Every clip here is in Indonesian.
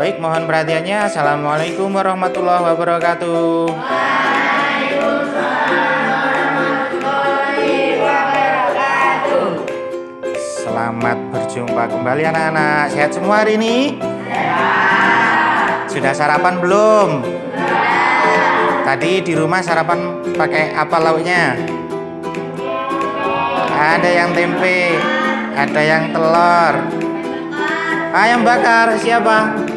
Baik, mohon perhatiannya. Assalamualaikum warahmatullahi wabarakatuh. Selamat berjumpa kembali anak-anak. Sehat semua hari ini? Sudah sarapan belum? Tadi di rumah sarapan pakai apa lauknya? Ada yang tempe, ada yang telur, ayam bakar. Siapa?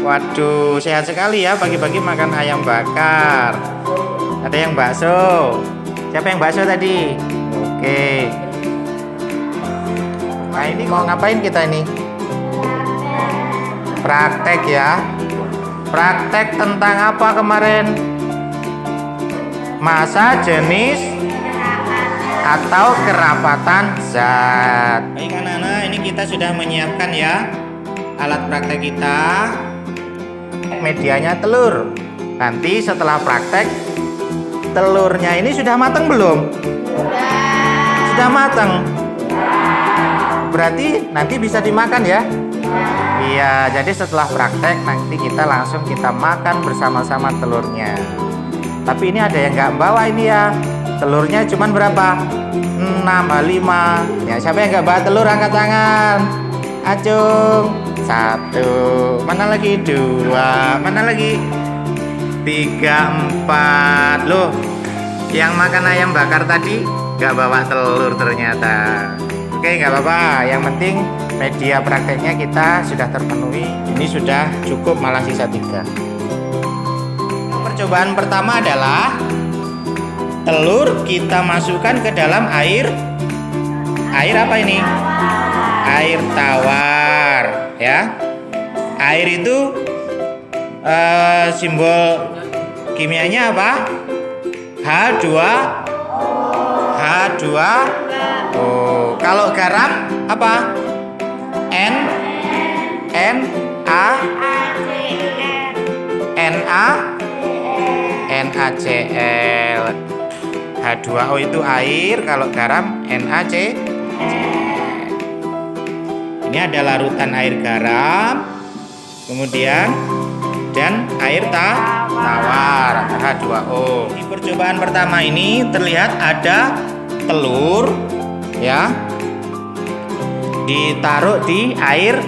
Waduh, sehat sekali ya, pagi-pagi makan ayam bakar. Ada yang bakso. Siapa yang bakso tadi? Oke. Nah, ini mau ngapain kita ini? Praktek ya. Praktek tentang apa kemarin? Massa, jenis, atau kerapatan zat. Baik anak-anak, ini kita sudah menyiapkan ya alat praktek kita. Medianya telur. Nanti setelah praktek, telurnya ini sudah matang belum? Sudah matang. Berarti nanti bisa dimakan ya? Iya, jadi setelah praktek nanti kita langsung makan bersama-sama telurnya. Tapi ini ada yang nggak bawa ini ya. Telurnya cuman berapa? 6, 5. Ya, siapa yang nggak bawa telur angkat tangan. Acung. 1. Mana lagi? 2. Mana lagi? 3, 4. Loh, yang makan ayam bakar tadi nggak bawa telur ternyata. Oke, nggak apa-apa. Yang penting media prakteknya kita sudah terpenuhi. Ini sudah cukup, malah sisa 3. Percobaan pertama adalah telur kita masukkan ke dalam air. Air apa ini? Air tawar ya. Air itu simbol kimianya apa? H2O. Kalau garam apa? NaCl. H2O itu air, kalau garam NaCl. Ini ada larutan air garam, kemudian dan air tawar H2O. Di percobaan pertama ini terlihat ada telur ya, ditaruh di air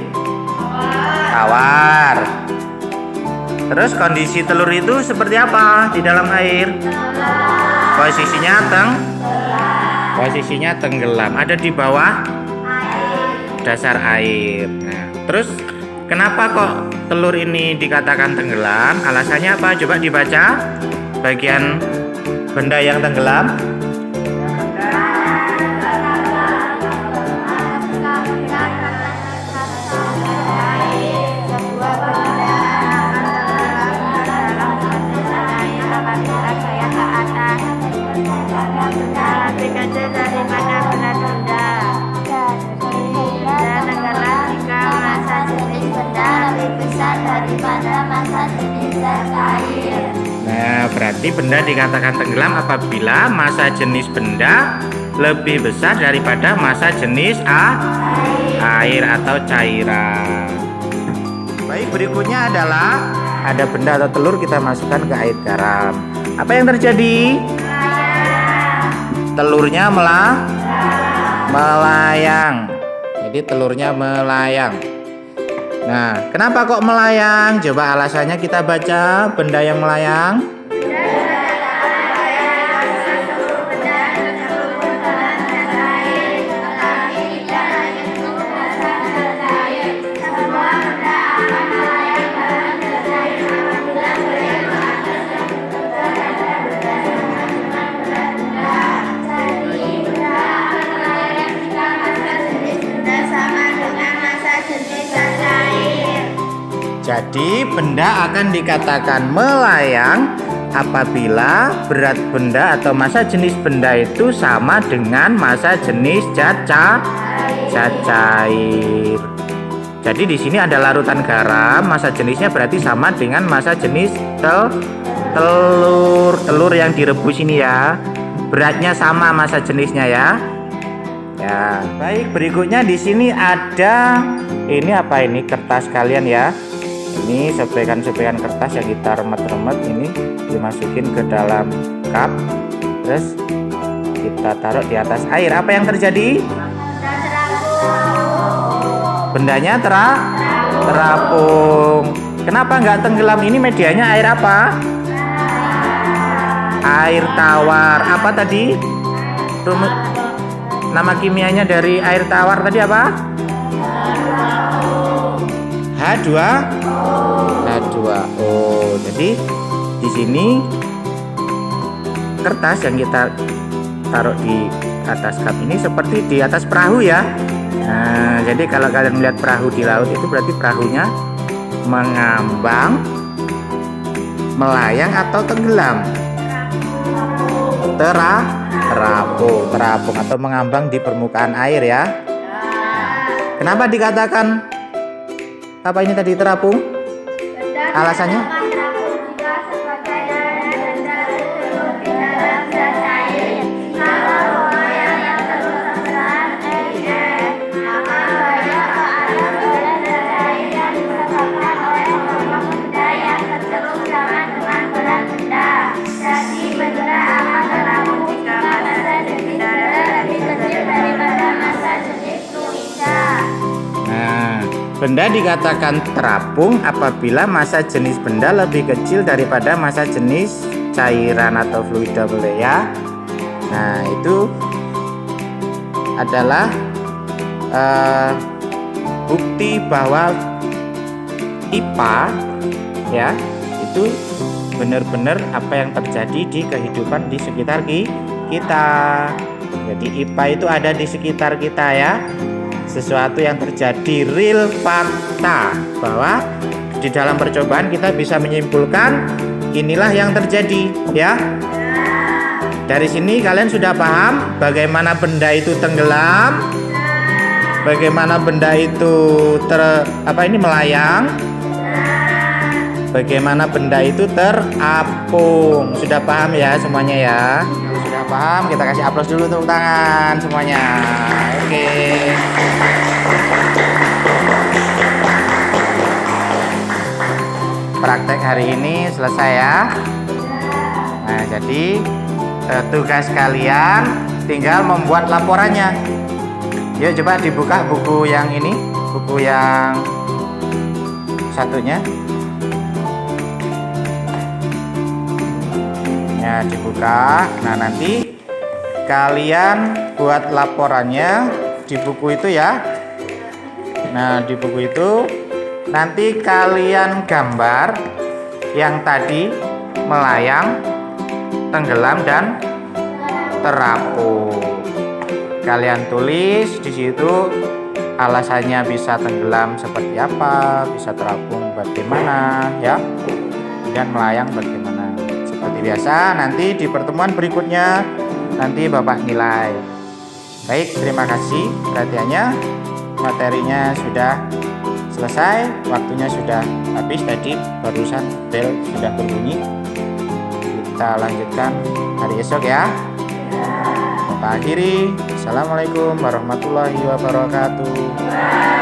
tawar. Terus kondisi telur itu seperti apa di dalam air? Posisinya tenggelam, ada di bawah dasar air. Nah, terus kenapa kok telur ini dikatakan tenggelam? Alasannya apa? Coba dibaca bagian benda yang tenggelam. Nah, berarti benda dikatakan tenggelam apabila massa jenis benda lebih besar daripada massa jenis air atau cairan. Baik, berikutnya adalah ada benda atau telur kita masukkan ke air garam. Apa yang terjadi? Telurnya melayang. Jadi telurnya melayang. Nah, kenapa kok melayang? Coba alasannya kita baca benda yang melayang. Jadi benda akan dikatakan melayang apabila berat benda atau massa jenis benda itu sama dengan massa jenis zat cair. Jadi di sini ada larutan garam, massa jenisnya berarti sama dengan massa jenis telur yang direbus ini ya. Beratnya sama massa jenisnya ya. Ya, baik, berikutnya di sini ada ini apa ini kertas kalian ya. Ini sobekan-sobekan kertas yang kita remet-remet ini dimasukin ke dalam cup, terus kita taruh di atas air. Apa yang terjadi? Bendanya terapung. Kenapa nggak tenggelam? Ini medianya air apa? Air tawar. Apa tadi? Nama kimianya dari air tawar tadi apa? H2O. Jadi di sini kertas yang kita taruh di atas cup ini seperti di atas perahu ya. Nah, jadi kalau kalian melihat perahu di laut itu berarti perahunya mengambang, melayang atau tenggelam. Terapung atau mengambang di permukaan air ya. Kenapa dikatakan apa ini tadi terapung? Alasannya? Benda dikatakan terapung apabila massa jenis benda lebih kecil daripada massa jenis cairan atau fluida boleh ya. Nah itu adalah bukti bahwa IPA ya itu benar-benar apa yang terjadi di kehidupan di sekitar kita. Jadi IPA itu ada di sekitar kita ya. Sesuatu yang terjadi, real fakta, bahwa di dalam percobaan kita bisa menyimpulkan inilah yang terjadi ya. Dari sini kalian sudah paham bagaimana benda itu tenggelam, bagaimana benda itu melayang, bagaimana benda itu terapung. Sudah paham ya semuanya ya? Kalau sudah paham kita kasih aplaus dulu, tepuk tangan semuanya. Oke. Praktek hari ini selesai ya. Nah, jadi tugas kalian tinggal membuat laporannya. Yuk coba dibuka buku yang ini, buku yang satunya. Ya, dibuka. Nah, nanti kalian buat laporannya di buku itu ya. Nah, di buku itu nanti kalian gambar yang tadi melayang, tenggelam dan terapung. Kalian tulis di situ alasannya bisa tenggelam seperti apa, bisa terapung bagaimana ya, dan melayang bagaimana. Seperti biasa nanti di pertemuan berikutnya nanti Bapak nilai. Baik, terima kasih perhatiannya. Materinya sudah selesai, waktunya sudah habis, tadi barusan bel sudah berbunyi. Kita lanjutkan hari esok ya. Kita akhiri. Assalamualaikum warahmatullahi wabarakatuh.